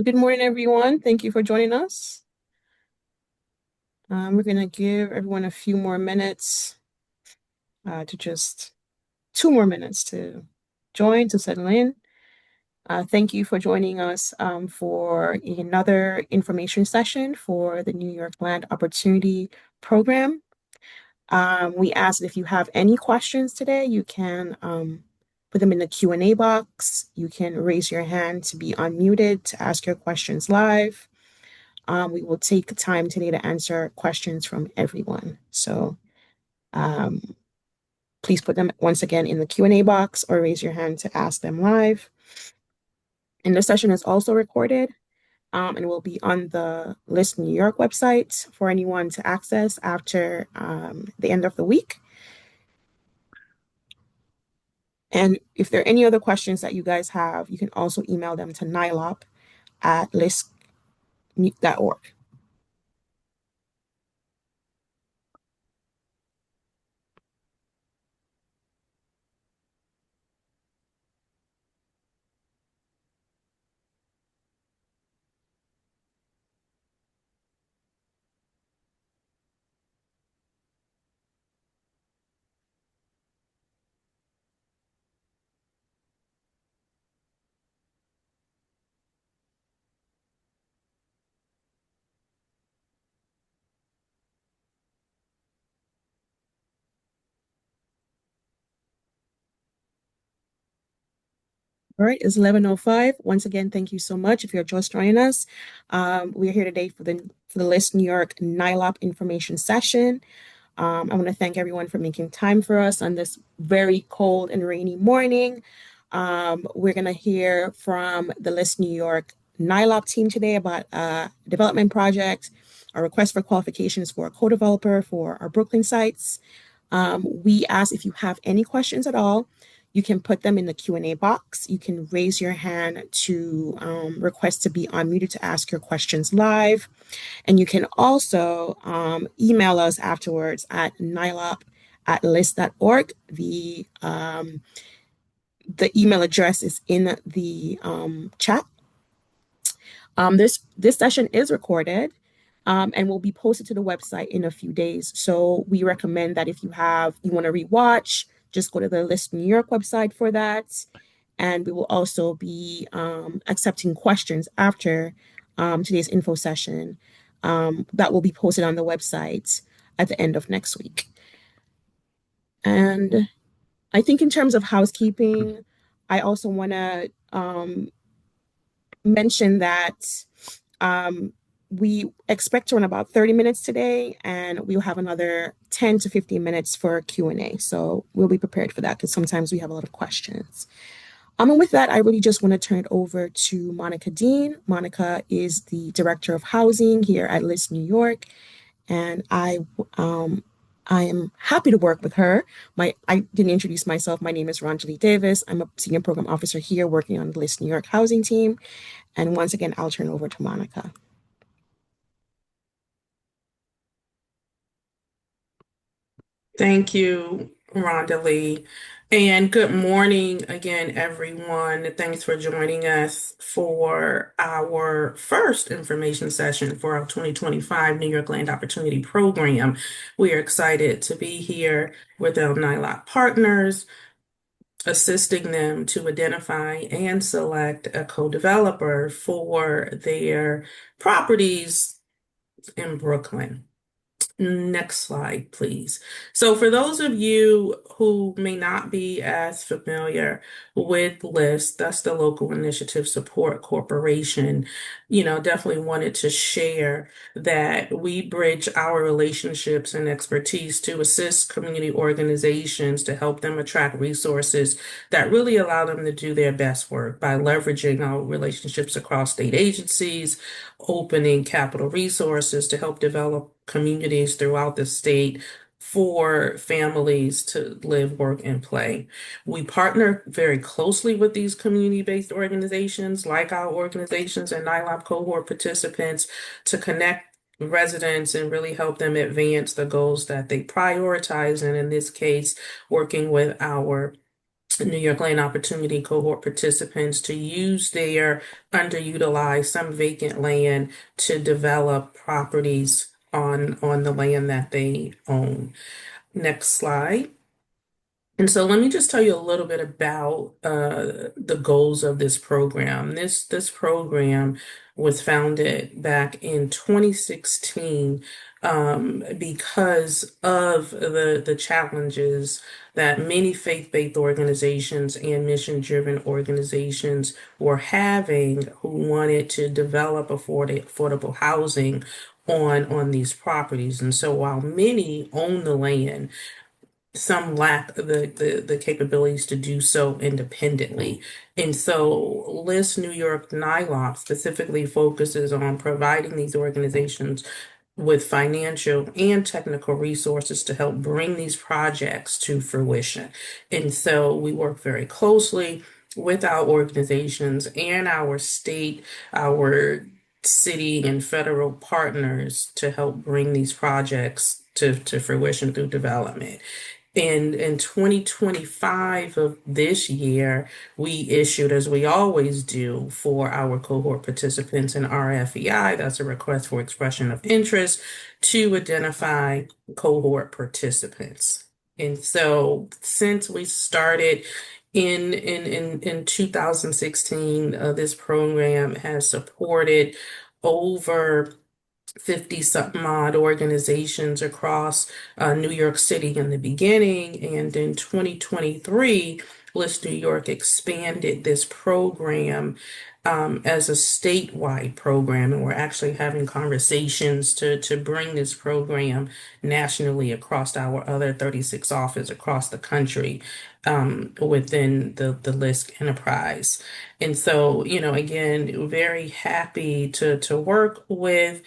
Good morning, everyone. Thank you for joining us. We're going to give everyone a few more minutes to just 2 more minutes to join, to settle in. Thank you for joining us for another information session for the New York Land Opportunity Program. We ask that if you have any questions today, you can put them in the Q&A box. You can raise your hand to be unmuted to ask your questions live. We will take time today to answer questions from everyone. So please put them once again in the Q&A box or raise your hand to ask them live. And the session is also recorded and will be on the LISC New York website for anyone to access after the end of the week. And if there are any other questions that you guys have, you can also email them to nylop@lisc.org. All right, it's 11:05. Once again, thank you so much if you're just joining us. We're here today for the LISC New York NILOP information session. I want to thank everyone for making time for us on this very cold and rainy morning. We're going to hear from the LISC New York NILOP team today about a development project, a request for qualifications for a co-developer for our Brooklyn sites. We ask if you have any questions at all, you can put them in the Q&A box. You can raise your hand to request to be unmuted to ask your questions live. And you can also email us afterwards at nylop@lisc.org. The email address is in the chat. This session is recorded and will be posted to the website in a few days. So we recommend that if you want to rewatch, just go to the LISC New York website for that. And we will also be accepting questions after today's info session that will be posted on the website at the end of next week. And I think in terms of housekeeping, I also want to mention that we expect to run about 30 minutes today, and we'll have another 10 to 15 minutes for Q&A. So we'll be prepared for that because sometimes we have a lot of questions. And with that, I really just want to turn it over to Monica Dean. Monica is the Director of Housing here at LISC New York, and I am happy to work with her. I didn't introduce myself. My name is Ranjali Davis. I'm a Senior Program Officer here working on the LISC New York Housing team. And once again, I'll turn it over to Monica. Thank you, Rhonda Lee. And good morning again, everyone. Thanks for joining us for our first information session for our 2025 New York Land Opportunity Program. We are excited to be here with our NILOC partners, assisting them to identify and select a co-developer for their properties in Brooklyn. Next slide, please. So for those of you who may not be as familiar with LISC, that's the Local Initiative Support Corporation, definitely wanted to share that we bridge our relationships and expertise to assist community organizations to help them attract resources that really allow them to do their best work by leveraging our relationships across state agencies, opening capital resources to help develop communities throughout the state for families to live, work, and play. We partner very closely with these community-based organizations, like our organizations and NILOP cohort participants, to connect residents and really help them advance the goals that they prioritize. And in this case, working with our New York Land Opportunity Cohort participants to use their underutilized, some vacant land to develop properties on the land that they own. Next slide. And so let me just tell you a little bit about the goals of this program. This program was founded back in 2016 because of the challenges that many faith-based organizations and mission-driven organizations were having who wanted to develop affordable housing on these properties. And so while many own the land, some lack the capabilities to do so independently. And so LISC New York NYLOP specifically focuses on providing these organizations with financial and technical resources to help bring these projects to fruition. And so we work very closely with our organizations and our city and federal partners to help bring these projects to fruition through development. In 2025 of this year, we issued, as we always do for our cohort participants, an RFEI, that's a request for expression of interest, to identify cohort participants. And so since we started in 2016, this program has supported over 50 something odd organizations across New York City in the beginning. And in 2023, LISC New York expanded this program as a statewide program. And we're actually having conversations to bring this program nationally across our other 36 offices across the country within the LISC enterprise. And so, again, very happy to work with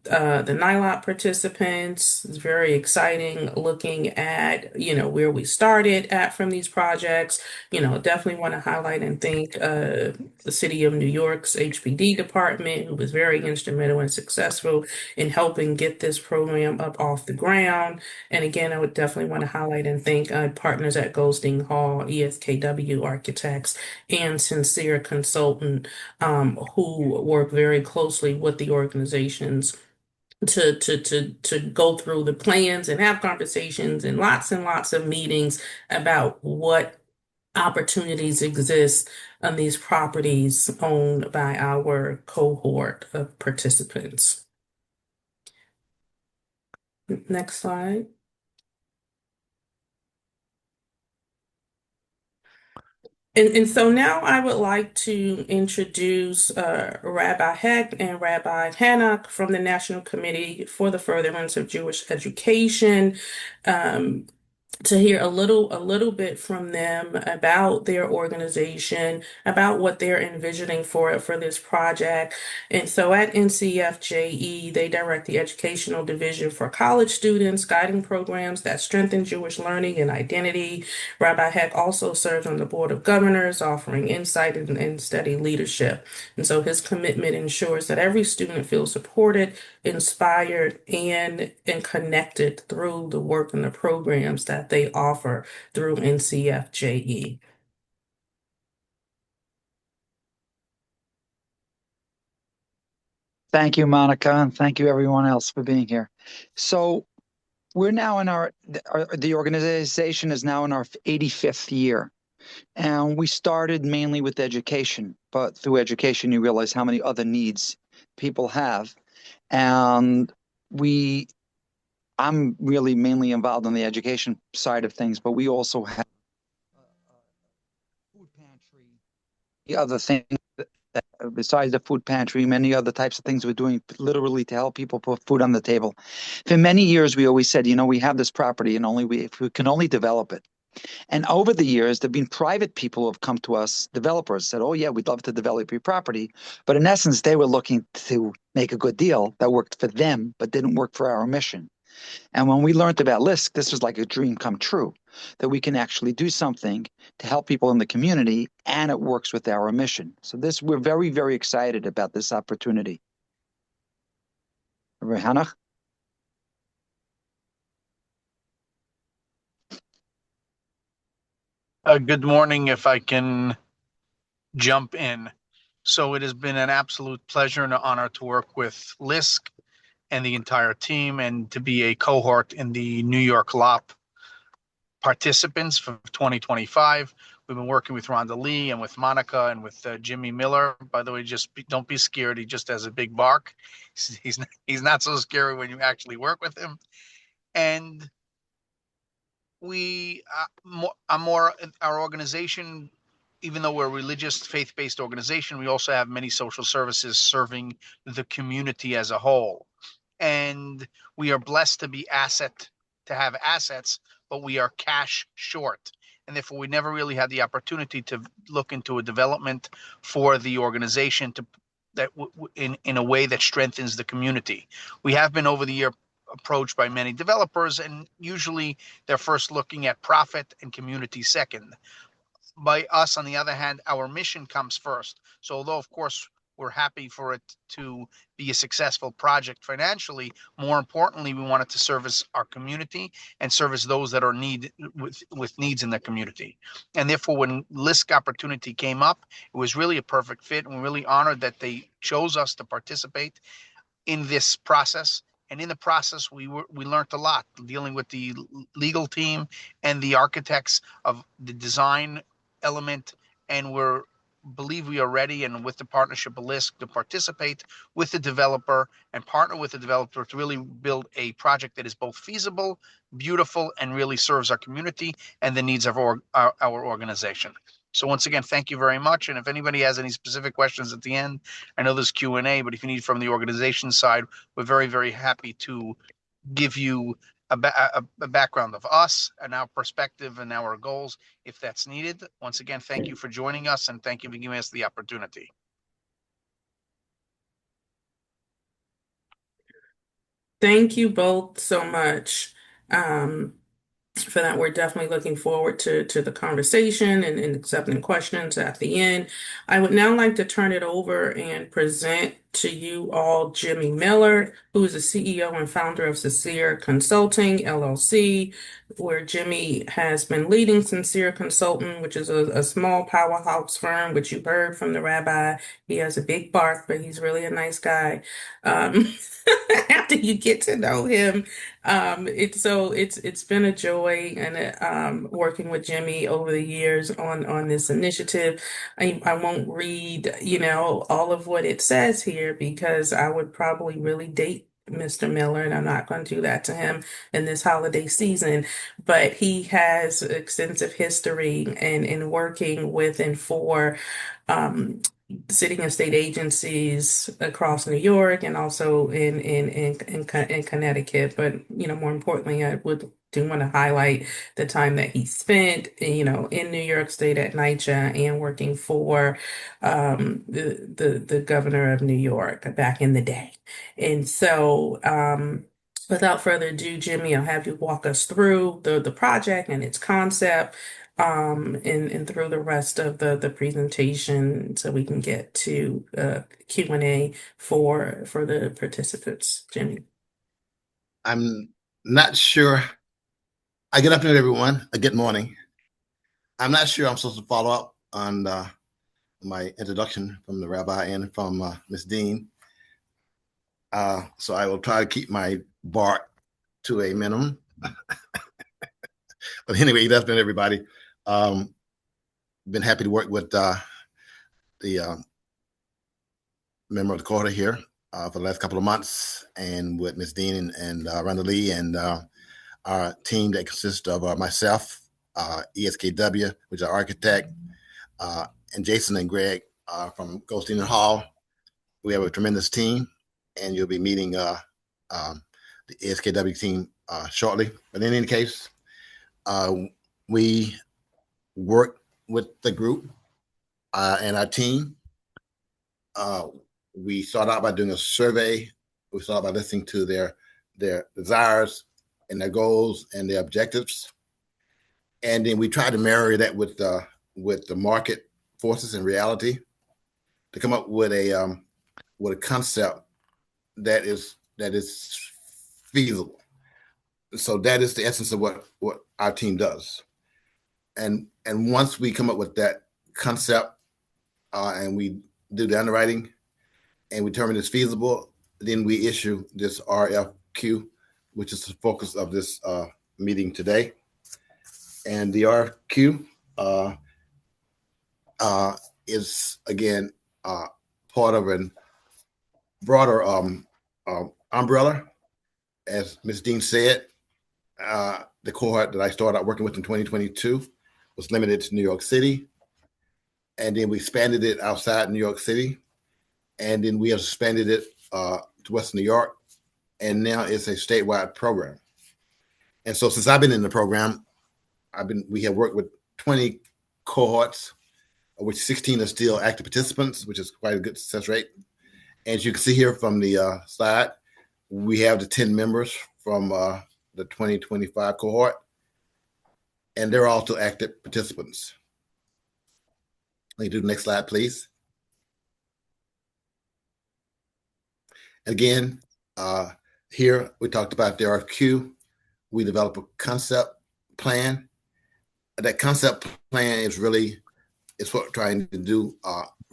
the NILOP participants. It's very exciting looking at, where we started at from these projects. Definitely want to highlight and thank the City of New York's HPD department, who was very instrumental and successful in helping get this program up off the ground. And again, I would definitely want to highlight and thank partners at Goldstein Hall, ESKW Architects, and Sincere Consultant, who work very closely with the organizations to go through the plans and have conversations and lots of meetings about what opportunities exist on these properties owned by our cohort of participants. Next slide. And so now I would like to introduce Rabbi Heck and Rabbi Hannock from the National Committee for the Furtherance of Jewish Education. To hear a little bit from them about their organization, about what they're envisioning for this project. And so at NCFJE, they direct the Educational Division for college students, guiding programs that strengthen Jewish learning and identity. Rabbi Heck also serves on the Board of Governors, offering insight and steady leadership. And so his commitment ensures that every student feels supported, inspired, and connected through the work and the programs that they offer through NCFJE. Thank you, Monica, and thank you everyone else for being here. So we're now in the organization is now in our 85th year. And we started mainly with education, but through education, you realize how many other needs people have. And I'm really mainly involved in the education side of things, but we also have food pantry, the other thing besides the food pantry, many other types of things we're doing literally to help people put food on the table. For many years, we always said, we have this property and if we can only develop it. And over the years, there have been private people who have come to us, developers, said, oh, yeah, we'd love to develop your property. But in essence, they were looking to make a good deal that worked for them, but didn't work for our mission. And when we learned about LISC, this was like a dream come true, that we can actually do something to help people in the community, and it works with our mission. So we're very, very excited about this opportunity. Hannah? Good morning, if I can jump in. So it has been an absolute pleasure and an honor to work with LISC and the entire team and to be a cohort in the New York LOP participants for 2025. We've been working with Rhonda Lee and with Monica and with Jimmy Miller. By the way, don't be scared. He just has a big bark. He's not so scary when you actually work with him. And we our organization, even though we're a religious faith-based organization, we also have many social services serving the community as a whole, and we are blessed to have assets, but we are cash short, and therefore we never really had the opportunity to look into a development for the organization in a way that strengthens the community. We have been over the year approached by many developers, and usually they're first looking at profit and community second. By us, on the other hand, our mission comes first. So although, of course, we're happy for it to be a successful project financially, more importantly, we want it to service our community and service those that are with needs in the community. And therefore, when LISC opportunity came up, it was really a perfect fit, and we're really honored that they chose us to participate in this process. And in the process, we learned a lot dealing with the legal team and the architects of the design element, and believe we are ready, and with the partnership of LISC, to participate with the developer and partner with the developer to really build a project that is both feasible, beautiful, and really serves our community and the needs of our organization. So once again, thank you very much. And if anybody has any specific questions at the end, I know there's Q&A, but if you need from the organization side, we're very, very happy to give you a background of us and our perspective and our goals if that's needed. Once again, thank you for joining us, and thank you for giving us the opportunity. Thank you both so much. For that. We're definitely looking forward to the conversation and accepting questions at the end. I would now like to turn it over and present to you all Jimmy Miller, who is the CEO and founder of Sincere Consulting, LLC, where Jimmy has been leading Sincere Consulting, which is a small powerhouse firm, which you heard from the rabbi. He has a big bark, but he's really a nice guy. After you get to know him, it's been a joy and working with Jimmy over the years on this initiative. I won't read, all of what it says here because I would probably really date Mr. Miller, and I'm not going to do that to him in this holiday season. But he has extensive history in working with and for city and state agencies across New York and also in Connecticut. But, more importantly, I do want to highlight the time that he spent, in New York State at NYCHA and working for the governor of New York back in the day. And so, without further ado, Jimmy, I'll have you walk us through the project and its concept, and through the rest of the presentation so we can get to Q&A for the participants. Jimmy. I'm not sure. Good afternoon, everyone. Good morning. I'm not sure I'm supposed to follow up on my introduction from the rabbi and from Ms. Dean. So I will try to keep my bark to a minimum. But anyway, good afternoon, everybody. Been happy to work with the member of the quarter here for the last couple of months, and with Ms. Dean and Rhonda Lee and our team that consists of myself, ESKW, which is our architect, and Jason and Greg from Goldstein and Hall. We have a tremendous team, and you'll be meeting the ESKW team shortly. But in any case, we work with the group and our team. We start out by doing a survey. We start by listening to their desires and their goals and their objectives, and then we try to marry that with the market forces and reality to come up with a concept that is feasible. So that is the essence of what our team does. and once we come up with that concept and we do the underwriting and we determine it's feasible, then we issue this RFQ, which is the focus of this meeting today. And the RFQ is, again, part of a broader umbrella. As Ms. Dean said, the cohort that I started out working with in 2022 was limited to New York City. And then we expanded it outside New York City. And then we have expanded it to Western New York. And now it's a statewide program. And so since I've been in the program, we have worked with 20 cohorts, of which 16 are still active participants, which is quite a good success rate. As you can see here from the slide, we have the 10 members from the 2025 cohort, and they're all still active participants. Let me do the next slide, please. Again, here we talked about the RFQ. We develop a concept plan. That concept plan is really what we're trying to do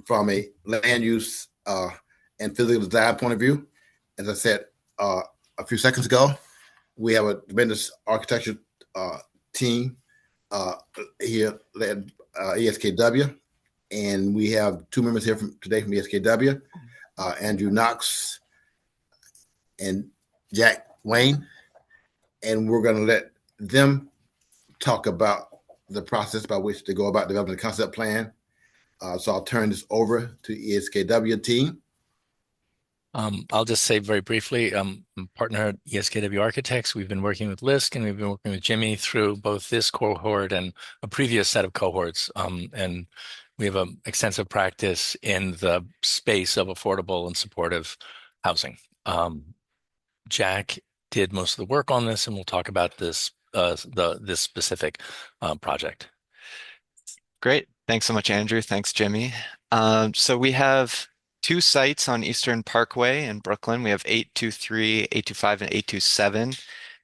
from a land use and physical design point of view. As I said a few seconds ago, we have a tremendous architecture team here led ESKW, and we have two members here today from ESKW, Andrew Knox and Jack Wayne, and we're going to let them talk about the process by which they go about developing the concept plan. So I'll turn this over to ESKW team. I'll just say very briefly, I'm a partner at ESKW Architects. We've been working with LISC, and we've been working with Jimmy through both this cohort and a previous set of cohorts. And we have an extensive practice in the space of affordable and supportive housing. Jack did most of the work on this, and we'll talk about this this specific project. Great. Thanks so much, Andrew. Thanks, Jimmy. So we have two sites on Eastern Parkway in Brooklyn. We have 823, 825, and 827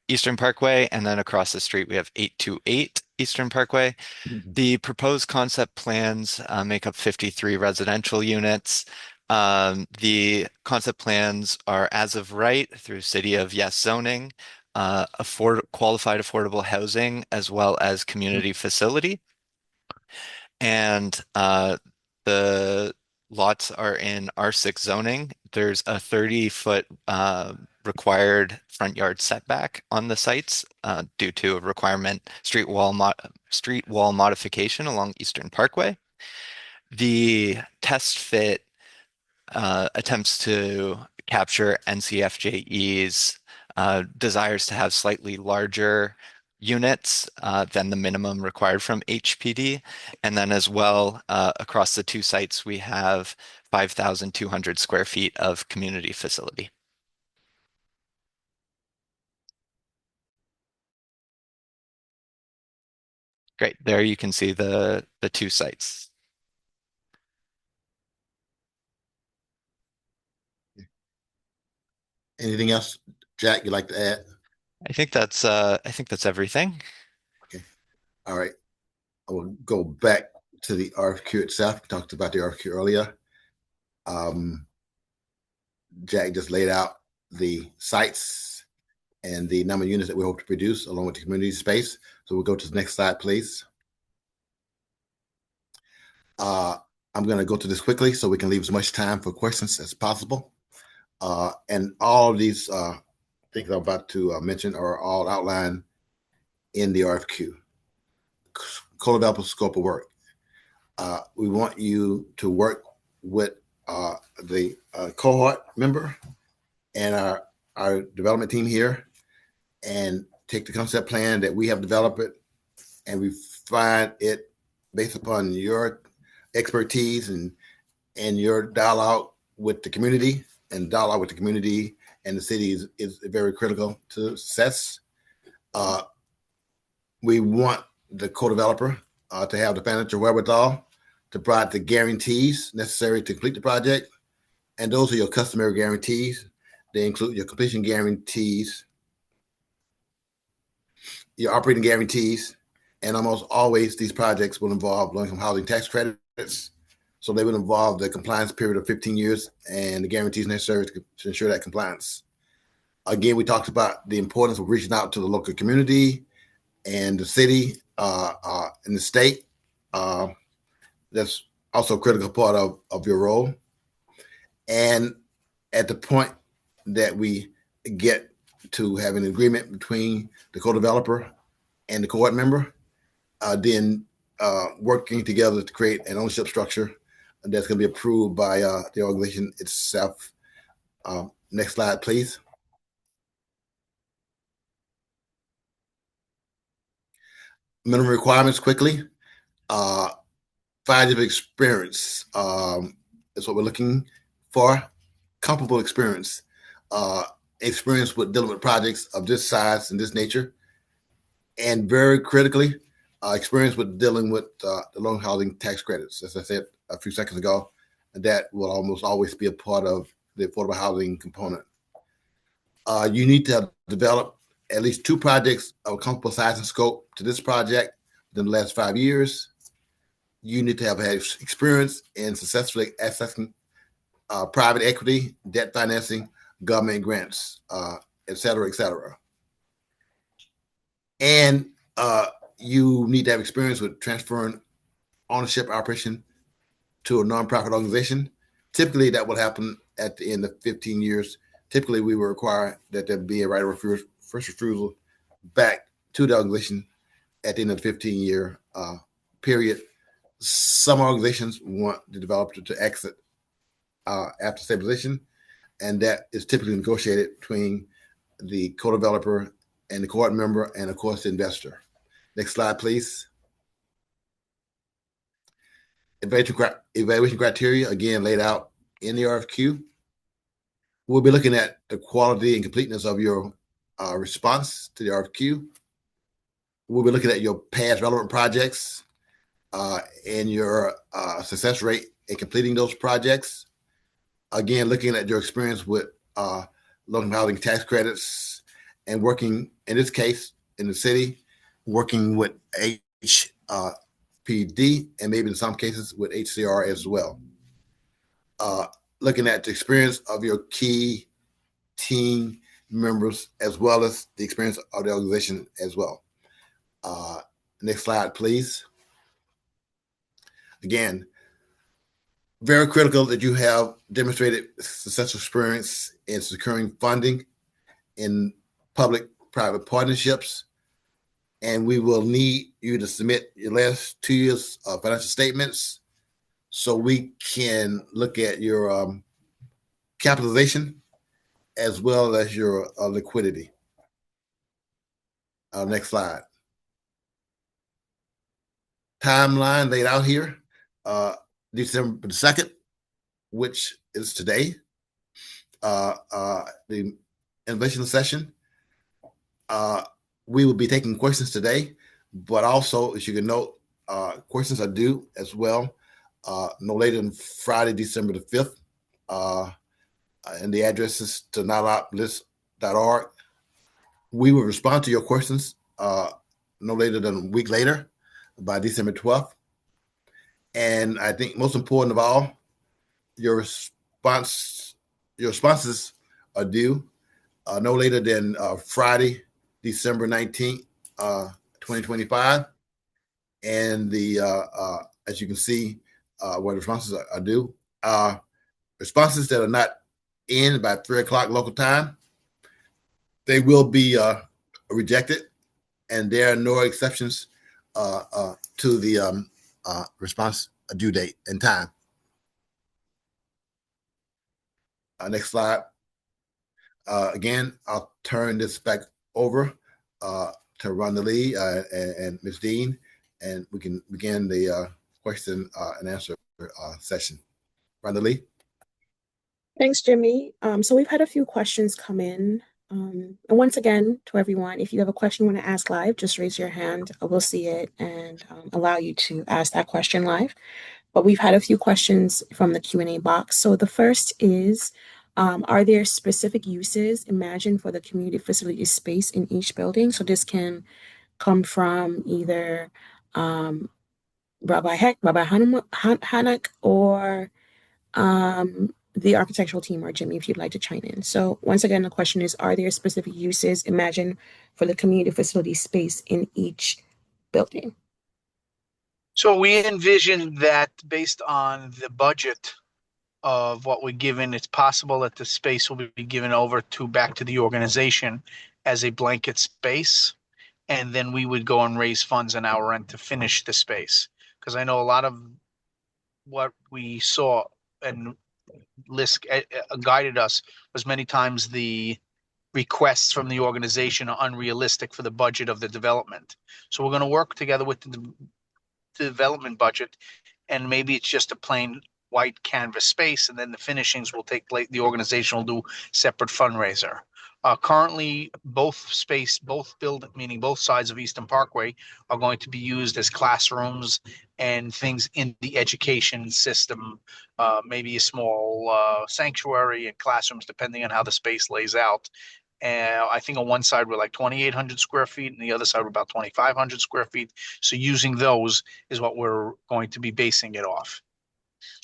Eastern Parkway. And then across the street, we have 828 Eastern Parkway. The proposed concept plans make up 53 residential units. The concept plans are as of right through City of Yes zoning, qualified affordable housing, as well as community facility. And the lots are in R6 zoning. There's a 30-foot required front yard setback on the sites due to a requirement street wall modification along Eastern Parkway. The test fit attempts to capture NCFJE's desires to have slightly larger units than the minimum required from HPD. And then as well, across the two sites, we have 5,200 square feet of community facility. Great. There you can see the two sites. Anything else, Jack, you'd like to add? I think that's everything. Okay. All right. I will go back to the RFQ itself. We talked about the RFQ earlier. Jack just laid out the sites and the number of units that we hope to produce along with the community space. So we'll go to the next slide, please. I'm going to go through this quickly so we can leave as much time for questions as possible. And all of these things I'm about to mention are all outlined in the RFQ. Co-developer scope of work. We want you to work with the cohort member and our development team here and take the concept plan that we have developed and refine it based upon your expertise and your dialogue with the community. And dialogue with the community and the city is very critical to success. We want the co-developer to have the financial wherewithal to provide the guarantees necessary to complete the project. And those are your customary guarantees. They include your completion guarantees, your operating guarantees, And almost always these projects will involve low-income housing tax credits. So they would involve the compliance period of 15 years and the guarantees necessary to ensure that compliance. Again, we talked about the importance of reaching out to the local community and the city and the state. That's also a critical part of your role. And at the point that we get to have an agreement between the co-developer and the cohort member, then working together to create an ownership structure that's going to be approved by the organization itself. Next slide, please. Minimum requirements quickly. 5 years of experience is what we're looking for. Comparable experience. Experience with dealing with projects of this size and this nature. And very critically, experience with dealing with the low housing tax credits. As I said a few seconds ago, that will almost always be a part of the affordable housing component. You need to have developed at least 2 projects of comparable size and scope to this project within the last 5 years. You need to have had experience in successfully accessing private equity, debt financing, government grants, et cetera, et cetera. And you need to have experience with transferring ownership operation to a nonprofit organization. Typically, that will happen at the end of 15 years. Typically, we will require that there be a right of first refusal back to the organization at the end of the 15-year period. Some organizations want the developer to exit after stabilization, and that is typically negotiated between the co-developer and the cohort member and, of course, the investor. Next slide, please. Evaluation criteria, again, laid out in the RFQ. We'll be looking at the quality and completeness of your response to the RFQ. We'll be looking at your past relevant projects and your success rate in completing those projects. Again, looking at your experience with low-income housing tax credits and working, in this case, in the city, working with PD and maybe in some cases with HCR as well. Looking at the experience of your key team members as well as the experience of the organization as well. Next slide, please. Again, very critical that you have demonstrated successful experience in securing funding in public-private partnerships. And we will need you to submit your last 2 years of financial statements so we can look at your capitalization as well as your liquidity. Next slide. Timeline laid out here. December the 2nd, which is today, the innovation session. We will be taking questions today, but also, as you can note, questions are due as well, no later than Friday, December the 5th. And the address is to nyloplist.org. We will respond to your questions no later than a week later, by December 12th. And I think most important of all, your responses are due no later than Friday, December 19th, 2025. And the as you can see, where the responses are due, responses that are not in by 3 o'clock local time, they will be rejected, and there are no exceptions to the response due date and time. Next slide. Again, I'll turn this back over to Rhonda Lee and Ms. Dean, and we can begin the question and answer session. Rhonda Lee. Thanks, Jimmy. So we've had a few questions come in. And once again, to everyone, if you have a question you want to ask live, just raise your hand. We'll see it and allow you to ask that question live. But we've had a few questions from the Q&A box. So the first is, are there specific uses imagined for the community facility space in each building? So this can come from either Rabbi Hanak or the architectural team, or Jimmy, if you'd like to chime in. So once again, the question is, are there specific uses imagined for the community facility space in each building? So we envisioned that based on the budget of what we're given, it's possible that the space will be given over to back to the organization as a blanket space. And then we would go and raise funds on our end to finish the space. Because I know a lot of what we saw and LISC guided us was many times the requests from the organization are unrealistic for the budget of the development. So we're going to work together with the development budget, and maybe it's just a plain white canvas space, and then the finishings will take place. The organization will do separate fundraiser. Currently, both meaning both sides of Eastern Parkway, are going to be used as classrooms and things in the education system. Maybe a small sanctuary and classrooms, depending on how the space lays out. I think on one side we're like 2,800 square feet, and the other side we're about 2,500 square feet. So using those is what we're going to be basing it off.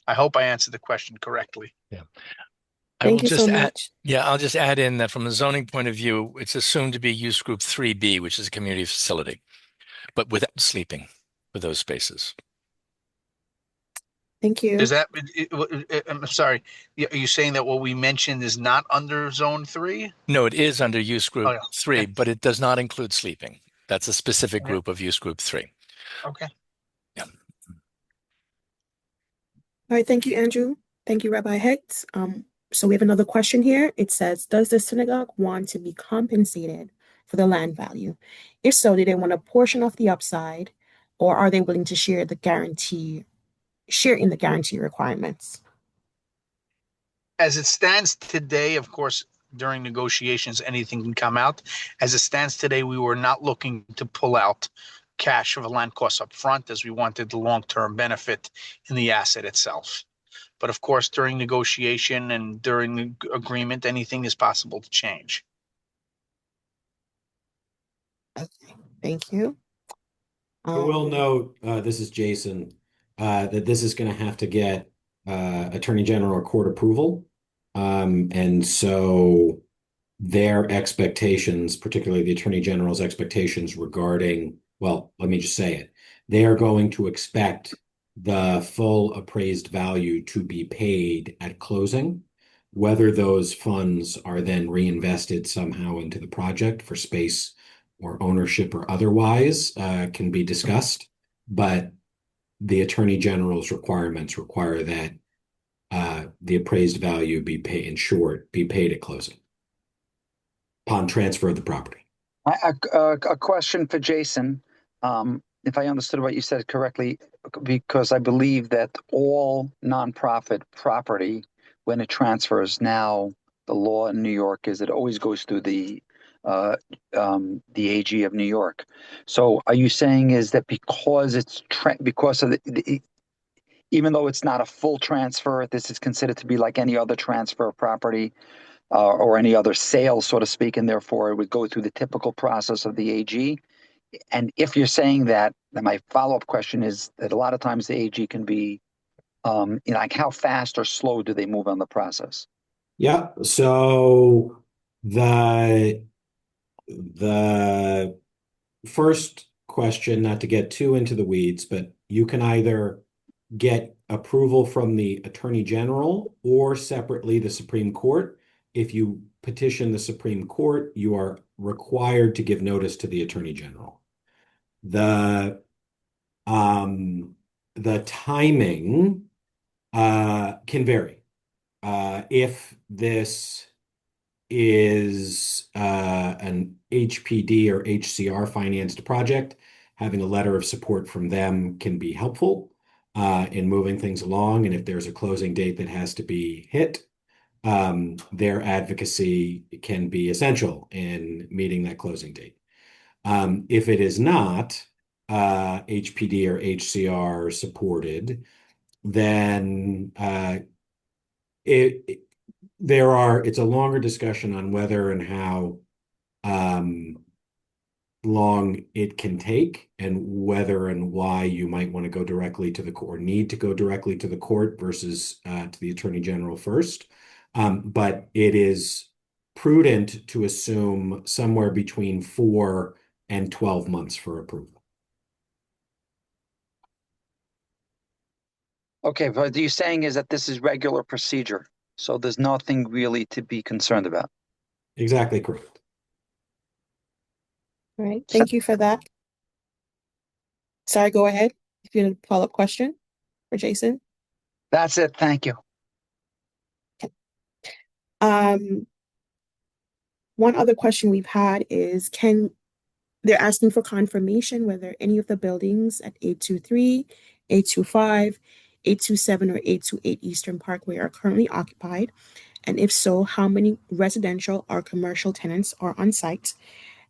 I hope I answered the question correctly. Yeah. Thank you so much. I'll just add in that from a zoning point of view, it's assumed to be use group 3B, which is a community facility, but without sleeping for those spaces. Thank you. Is that, I'm sorry, are you saying that what we mentioned is not under zone 3? No, it is under use group Oh, yeah. 3, Okay. but it does not include sleeping. That's a specific group of use group 3. Okay. Yeah. All right, thank you, Andrew. Thank you, Rabbi Hecht. So we have another question here. It says, does the synagogue want to be compensated for the land value? If so, do they want a portion of the upside, or are they willing to share in the guarantee requirements? As it stands today, of course, during negotiations, anything can come out. As it stands today, we were not looking to pull out cash of a land cost up front, as we wanted the long-term benefit in the asset itself. But of course, during negotiation and during the agreement, anything is possible to change. Okay, thank you. I will note, this is Jason, that this is going to have to get Attorney General or court approval. And so their expectations, particularly the Attorney General's expectations regarding, well, let me just say it. They are going to expect the full appraised value to be paid at closing. Whether those funds are then reinvested somehow into the project for space or ownership or otherwise can be discussed, but the Attorney General's requirements require that the appraised value be paid, in short, be paid at closing upon transfer of the property. A question for Jason, if I understood what you said correctly, because I believe that all nonprofit property, when it transfers now, the law in New York is it always goes through the AG of New York. So are you saying is that because it's because of even though it's not a full transfer, this is considered to be like any other transfer of property or any other sale, so to speak, and therefore it would go through the typical process of the AG? And if you're saying that, then my follow-up question is that a lot of times the AG can be, like how fast or slow do they move on the process? Yeah. So the first question, not to get too into the weeds, but you can either get approval from the Attorney General or separately the Supreme Court. If you petition the Supreme Court, you are required to give notice to the Attorney General. The timing can vary. If this is an HPD or HCR financed project, having a letter of support from them can be helpful in moving things along. And if there's a closing date that has to be hit, their advocacy can be essential in meeting that closing date. If it is not HPD or HCR supported, then it's a longer discussion on whether and how long it can take and whether and why you might want to go directly to the court or need to go directly to the court versus to the Attorney General first. But it is prudent to assume somewhere between 4 and 12 months for approval. Okay, but what you're saying is that this is regular procedure, so there's nothing really to be concerned about. Exactly correct. All right, thank you for that. Sorry, go ahead. If you have a follow-up question for Jason. That's it. Thank you. One other question we've had is they're asking for confirmation whether any of the buildings at 823, 825, 827, or 828 Eastern Parkway are currently occupied. And if so, how many residential or commercial tenants are on site?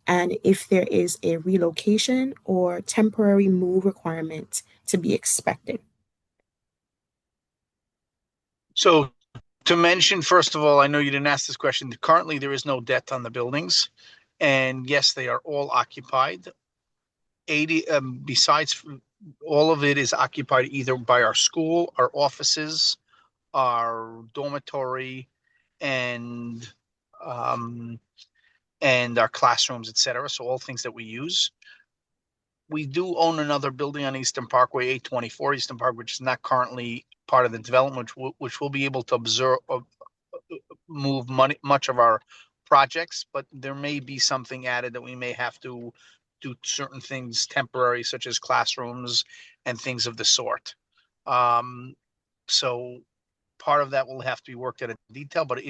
And if there is a relocation or temporary move requirement to be expected. So to mention, first of all, I know you didn't ask this question. Currently, there is no debt on the buildings. And yes, they are all occupied. 80, besides, all of it is occupied either by our school, our offices, our dormitory, and our classrooms, etc. So all things that we use. We do own another building on Eastern Parkway, 824 Eastern Park, which is not currently part of the development, which will be able to move much of our projects, but there may be something added that we may have to do certain things temporary, such as classrooms and things of the sort. So part of that will have to be worked out in detail, but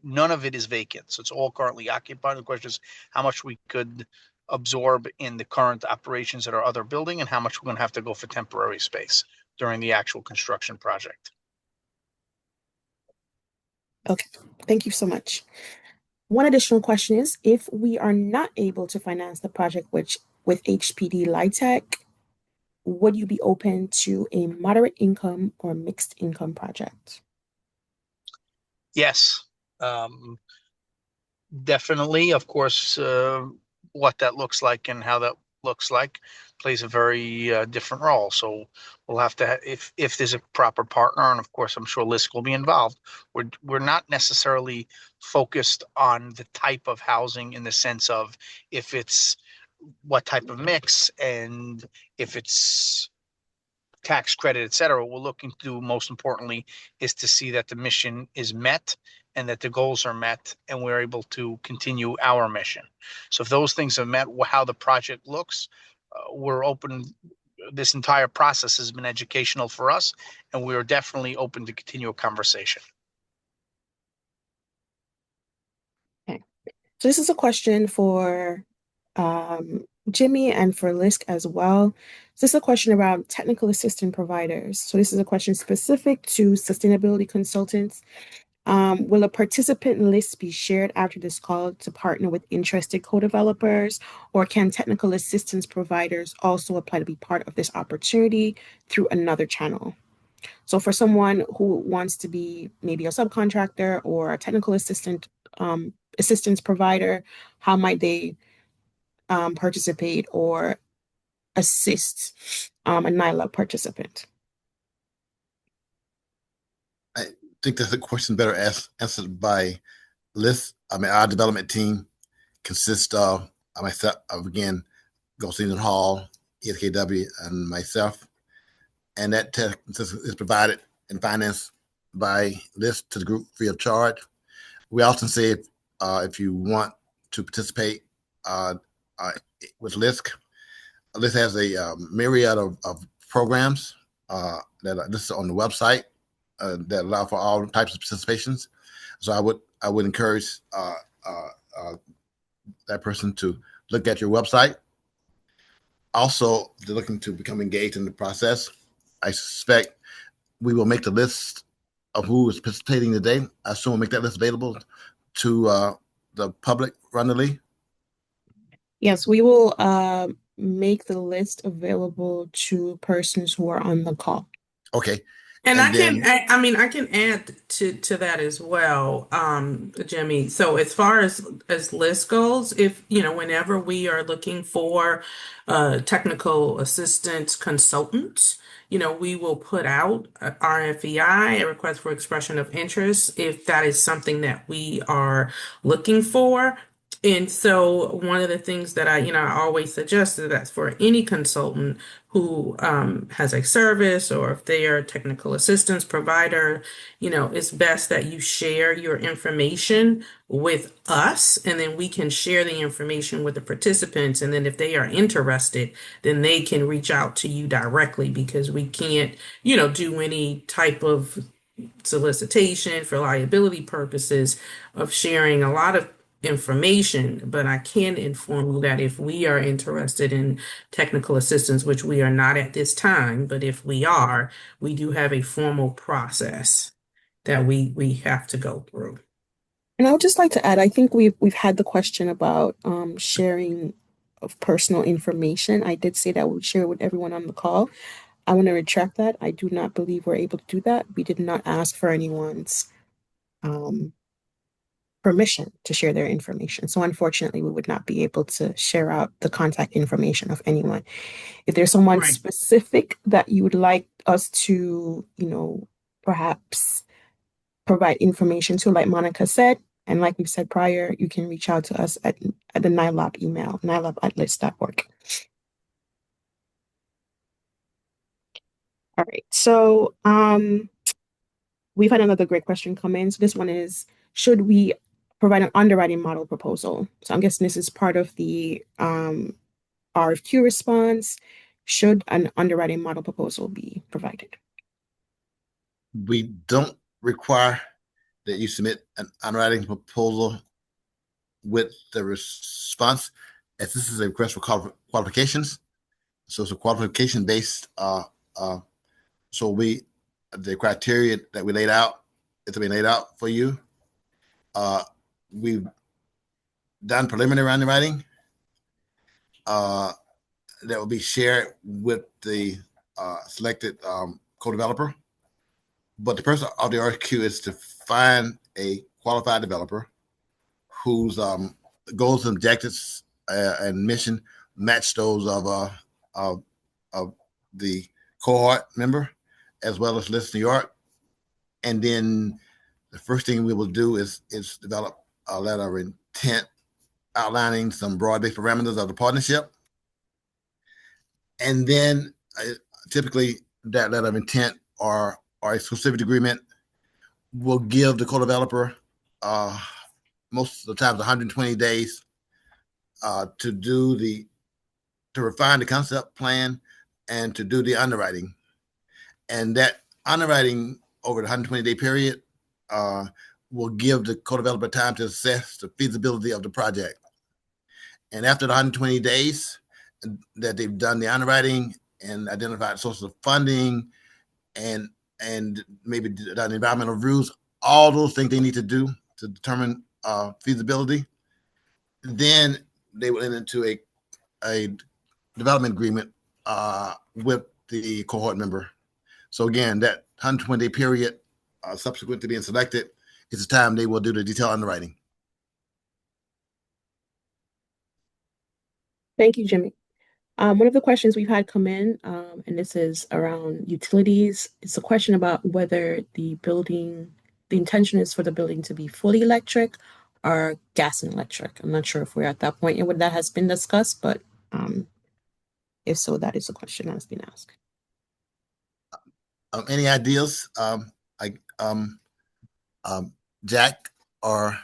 none of it is vacant. So it's all currently occupied. The question is how much we could absorb in the current operations at our other building and how much we're going to have to go for temporary space during the actual construction project. Okay, thank you so much. One additional question is, if we are not able to finance the project with HPD LITEC, would you be open to a moderate income or mixed income project? Yes, definitely. Of course, what that looks like and how that looks like plays a very different role. So we'll have to, if there's a proper partner, and of course, I'm sure LISC will be involved. We're not necessarily focused on the type of housing in the sense of if it's what type of mix and if it's tax credit, et cetera. What we're looking to do most importantly is to see that the mission is met and that the goals are met and we're able to continue our mission. So if those things are met, how the project looks, we're open. This entire process has been educational for us and we're definitely open to continue a conversation. Okay, so this is a question for Jimmy and for LISC as well. So this is a question around technical assistant providers. So this is a question specific to sustainability consultants. Will a participant list be shared after this call to partner with interested co-developers, or can technical assistance providers also apply to be part of this opportunity through another channel? So for someone who wants to be maybe a subcontractor or a technical assistance provider, how might they participate or assist a NILA participant? I think that's a question better answered by LISC. Our development team consists of myself, again, Goldstein Hall, ESKW, and myself. And that tech is provided and financed by LISC to the group free of charge. We often say if you want to participate with LISC, LISC has a myriad of programs that are listed on the website that allow for all types of participations. So I would encourage that person to look at your website. Also, they're looking to become engaged in the process. I suspect we will make the list of who is participating today. I assume we'll make that list available to the public, Rondalee. Yes, we will make the list available to persons who are on the call. Okay, And And then I can add to that as well, Jimmy. So as far as list goes, if you know, whenever we are looking for technical assistance consultants, you know, we will put out a RFEI, a request for expression of interest, if that is something that we are looking for. And so one of the things that I always suggest is that for any consultant who has a service or if they are a technical assistance provider, you know, it's best that you share your information with us and then we can share the information with the participants. And then if they are interested, then they can reach out to you directly because we can't, you know, do any type of solicitation for liability purposes of sharing a lot of information, but I can inform you that if we are interested in technical assistance, which we are not at this time, but if we are, we do have a formal process that we have to go through. And I would just like to add, I think we've had the question about sharing of personal information. I did say that we would share it with everyone on the call. I want to retract that. I do not believe we're able to do that. We did not ask for anyone's um, permission to share their information. So unfortunately, we would not be able to share out the contact information of anyone. If there's someone Right. specific that you would like us to, you know, perhaps provide information to, like Monica said, and like we've said prior, you can reach out to us at the NILAB email, nilab@lisc.org. All right. So we've had another great question come in. So this one is, should we provide an underwriting model proposal? So I'm guessing this is part of the RFQ response. Should an underwriting model proposal be provided? we don't require that you submit an underwriting proposal with the response, as this is a request for qualifications. So it's a qualification based. So the criteria that we laid out is to be laid out for you. We've done preliminary underwriting that will be shared with the selected co-developer. But the purpose of the RFQ is to find a qualified developer whose goals and objectives and mission match those of the cohort member as well as LISC New York. And then the first thing we will do is develop a letter of intent outlining some broad-based parameters of the partnership. And then typically that letter of intent or exclusivity agreement will give the co-developer most of the times 120 days to refine the concept plan and to do the underwriting. And that underwriting over the 120-day period will give the co-developer time to assess the feasibility of the project. And after the 120 days that they've done the underwriting and identified sources of funding and maybe done environmental reviews, all those things they need to do to determine feasibility, then they will enter into a development agreement with the cohort member. So again, that 120-day period subsequent to being selected is the time they will do the detailed underwriting. Thank you, Jimmy. One of the questions we've had come in, and this is around utilities. It's a question about whether the intention is for the building to be fully electric or gas and electric. I'm not sure if we're at that point and whether that has been discussed, but if so, that is a question that's been asked. Any ideas, Jack or?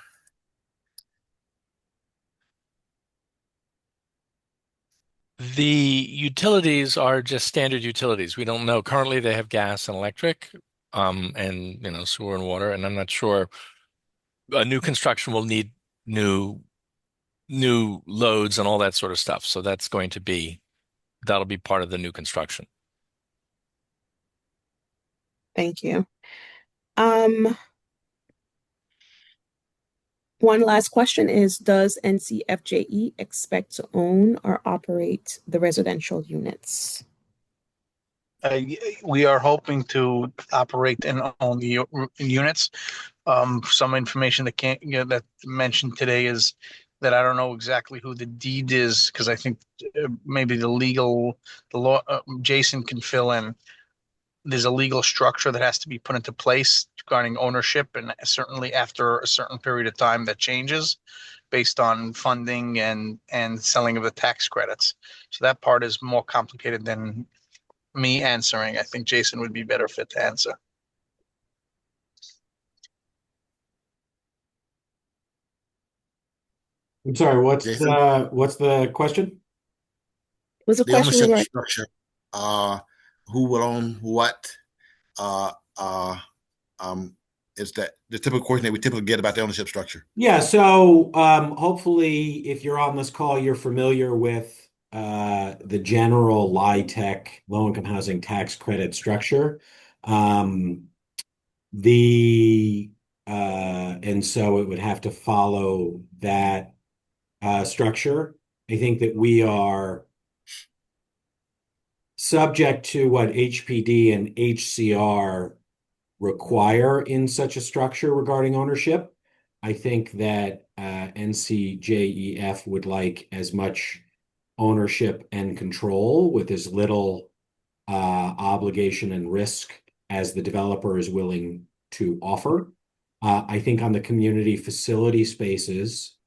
The utilities are just standard utilities. We don't know. Currently, they have gas and electric, and sewer and water. And I'm not sure a new construction will need new loads and all that sort of stuff. So that'll be part of the new construction. Thank you. One last question is, does NCFJE expect to own or operate the residential units? We are hoping to operate and own the units. Some information that can't, that mentioned today is that I don't know exactly who the deed is, because I think maybe the law, Jason can fill in. There's a legal structure that has to be put into place regarding ownership, and certainly after a certain period of time that changes based on funding and selling of the tax credits. So that part is more complicated than me answering. I think Jason would be better fit to answer. I'm sorry, Jason, what's the question? Was a the question ownership regarding, structure, uh, who will own what, uh, uh, is that the typical question that we typically get about the ownership structure? Yeah, so hopefully if you're on this call, you're familiar with the general LIHTC low-income housing tax credit structure. Um, the and so it would have to follow that structure. I think that we are subject to what HPD and HCR require in such a structure regarding ownership. I think that NCJEF would like as much ownership and control with as little obligation and risk as the developer is willing to offer. I think on the community facility spaces,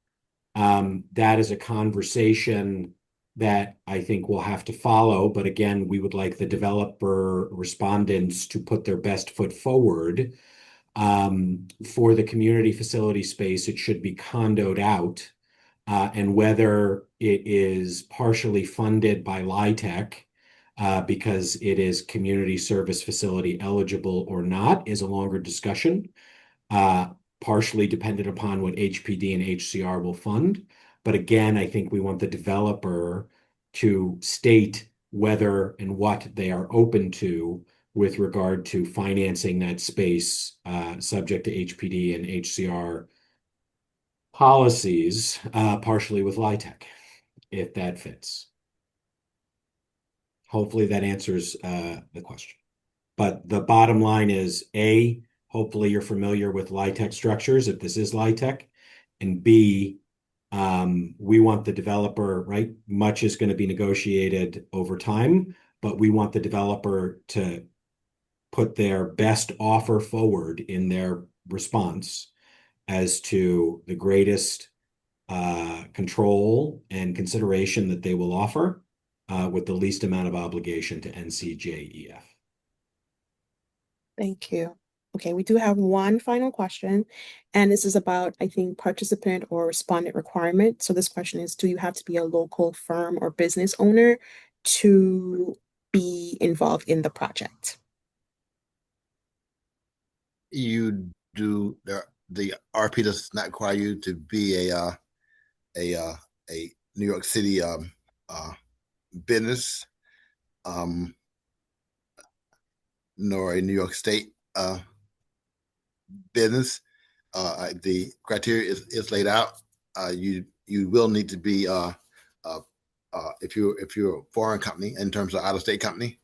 that is a conversation that I think we'll have to follow. But again, we would like the developer respondents to put their best foot forward. For the community facility space, it should be condoed out. And whether it is partially funded by LIHTC, because it is community service facility eligible or not, is a longer discussion, partially dependent upon what HPD and HCR will fund. But again, I think we want the developer to state whether and what they are open to with regard to financing that space, subject to HPD and HCR policies, partially with LIHTC, if that fits. Hopefully that answers the question. But the bottom line is, A, hopefully you're familiar with LIHTC structures, if this is LIHTC, and B, we want the developer, right? Much is going to be negotiated over time, but we want the developer to put their best offer forward in their response as to the greatest control and consideration that they will offer with the least amount of obligation to NCJEF. thank you. Okay, we do have one final question, and this is about, I think, participant or respondent requirement. So this question is, do you have to be a local firm or business owner to be involved in the project? You do the RP does not require you to be a New York City business, nor a New York State business. The criteria is laid out. You will need to be if you're a foreign company in terms of out of state company,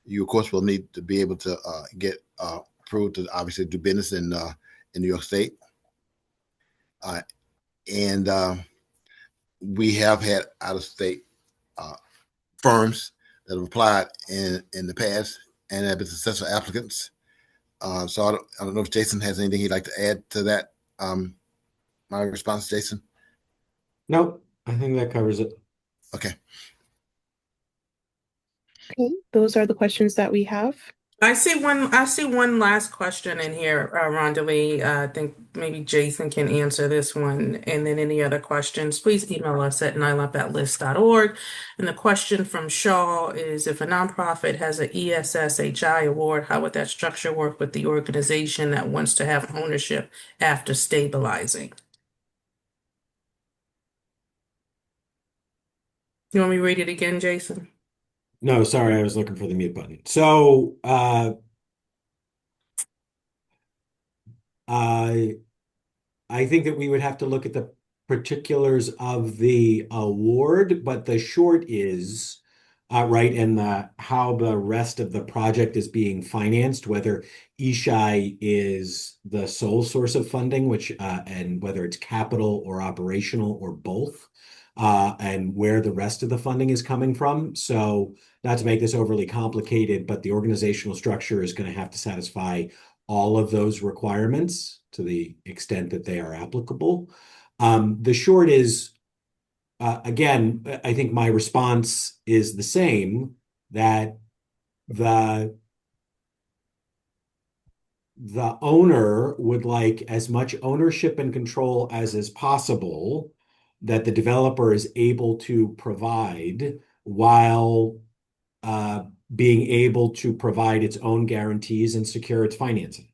you of course will need to be able to get approved to obviously do business in New York State. And we have had out of state firms that have applied in the past and have been successful applicants. So I don't know if Jason has anything he'd like to add to that. My response, Jason. Nope, I think that covers it. Okay. Okay, those are the questions that we have. I see one last question in here, Rondalee. I think maybe Jason can answer this one. And then any other questions, please email us at nylap@list.org. And the question from Shaw is, if a nonprofit has an ESSHI award, how would that structure work with the organization that wants to have ownership after stabilizing? You want me to read it again, Jason? No, sorry, I was looking for the mute button. So I think that we would have to look at the particulars of the award, but the short is right, and how the rest of the project is being financed, whether Ishai is the sole source of funding, which and whether it's capital or operational or both, and where the rest of the funding is coming from. So, not to make this overly complicated, but the organizational structure is going to have to satisfy all of those requirements to the extent that they are applicable. The short is, again, I think my response is the same, that the owner would like as much ownership and control as is possible that the developer is able to provide, while uh, being able to provide its own guarantees and secure its financing.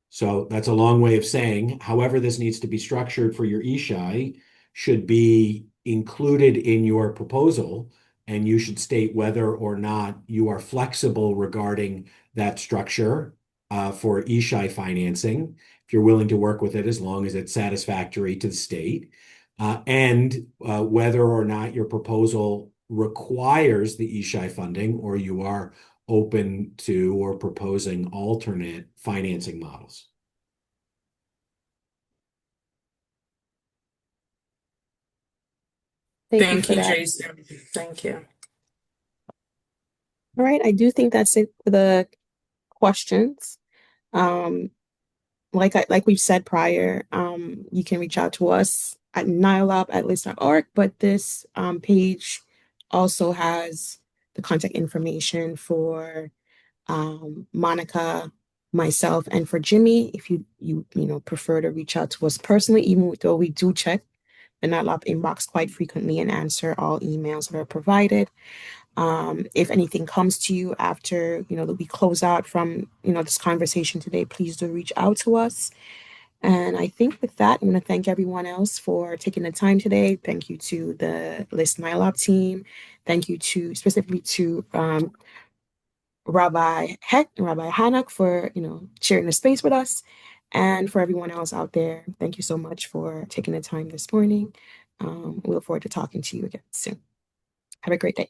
So that's a long way of saying, however this needs to be structured for your Ishai should be included in your proposal, and you should state whether or not you are flexible regarding that structure for Ishai financing, if you're willing to work with it as long as it's satisfactory to the state, and whether or not your proposal requires the Ishai funding, or you are open to or proposing alternate financing models. Thank you Thank for you, that. Jason. Thank you. All right, I do think that's it for the questions. Like we've said prior, you can reach out to us at nilab@list.org, but this page also has the contact information for Monica, myself, and for Jimmy, if you prefer to reach out to us personally, even though we do check the NILAB inbox quite frequently and answer all emails that are provided. If anything comes to you after, that we close out from, this conversation today, please do reach out to us. And I think with that, I'm going to thank everyone else for taking the time today. Thank you to the LISC NY team. Thank you specifically to Rabbi Heck and Rabbi Hanak for, sharing the space with us. And for everyone else out there, thank you so much for taking the time this morning. We look forward to talking to you again soon. Have a great day.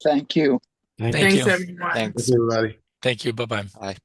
Thank you. Thank Thanks, you. everyone. Thanks. Thank you, everybody. Thank you. Bye-bye. Bye.